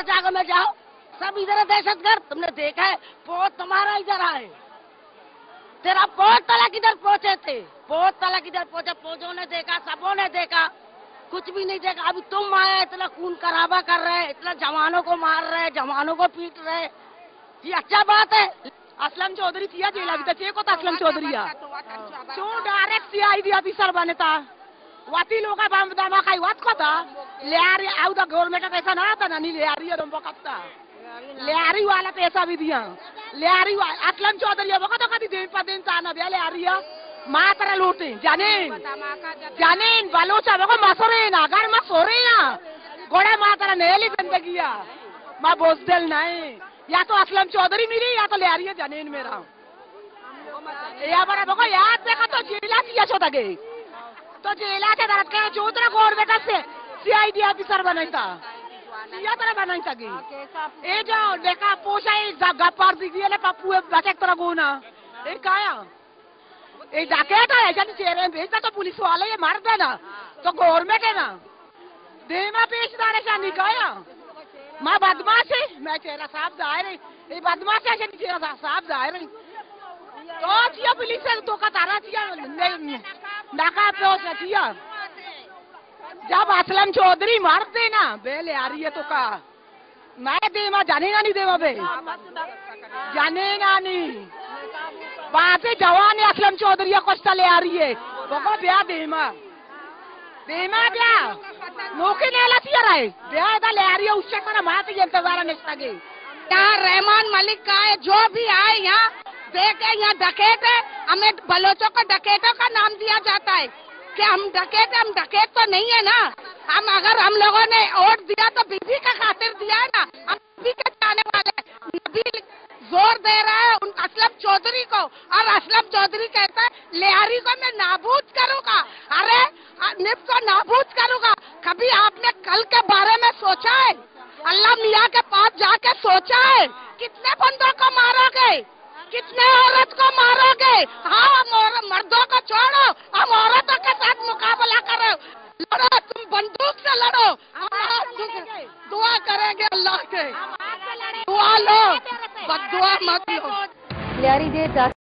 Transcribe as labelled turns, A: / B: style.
A: जागो में जाओ, सब इधर है दहशतगर्द। तुमने देखा है बहुत तुम्हारा इधर आए, तेरा बहुत तलक इधर पहुंचे थे, बहुत तलक इधर पहुंचे। फौजों ने देखा, सबों ने देखा, कुछ भी नहीं देखा। अभी तुम आए इतना खून खराबा कर रहे, इतना जवानों को मार रहे, जवानों को पीट रहे, ये अच्छा बात है।
B: असलम चौधरी थिया जेला भी चे को असलम चौधरी क्यों डायरेक्ट सीआईडी ऑफिसर बनता वाती लोग बाम दामा खाई वात को था लेयारी आउ द गवर्नमेंट का पैसा ना था नहीं लेयारी है तुम कत्ता लेयारी वाला पैसा भी दिया लेयारी असलम चौधरी वो तो कभी दिन पर दिन ताना बे लेयारी मात्र लूटे जानेन बलोचा वो मसरे ना घर में सोरे ना गोड़े मात्र नेली जिंदगी मां बोझदिल नहीं या तो असलम चौधरी मिली या तो लेयारी जानेन मेरा या बड़ा बको याद देखा तो जेला किया छोटा गए तो जेला के दरद के चौधरी गवर्नमेंट से सीआईडी ऑफिसर बनाता या तरह बनाता गई ए जाओ देखा पोषा जगह पर दिखी ले पप्पू बचे तरह गोना ए काया ए डकैत है जब चेहरे भेजता तो पुलिस वाले ये मार देना तो गवर्नमेंट है ना देमा पेश दाने से निकाया माँ बदमाश है मैं चेहरा साफ दायर ये बदमाश है चेहरा साफ दायर तो चिया पुलिस से तो का तारा चिया नाका पे हो चिया जब असलम चौधरी मारते ना बेले आ रही है तो का मैं देमा जानेगा नहीं देवा बे जानेगा नहीं बात जवान है असलम चौधरी कोस्टा ले आ रही है वो ब्याह देमा देमा ब्याह नौकरी ले लाती है ब्याह इधर ले आ रही है उससे मेरा मात इंतजार नहीं सके
A: यहाँ रहमान मलिक का है जो भी आए यहाँ देखे यहाँ डकैत है हमें बलोचों को डकैतों का नाम दिया जाता है कि हम डकैत तो नहीं है ना हम अगर हम लोगों ने वोट दिया तो बीबी का खातिर दिया है ना हम बीबी के जाने वाले नबी जोर दे रहा है उन असलम चौधरी को और असलम चौधरी कहता है लेहारी को मैं नाबूद करूंगा अरे निब को नाबूद करूंगा कभी आपने कल के बारे में सोचा है अल्लाह मियाँ के पास जाके सोचा है कितने बंदों को मारोगे कितने औरत को मारोगे हाँ हम मर्दों को छोड़ो हम औरतों के साथ मुकाबला करो लड़ो तुम बंदूक से लड़ो दुआ करेंगे अल्लाह के दुआ लो बद्दुआ मत लो।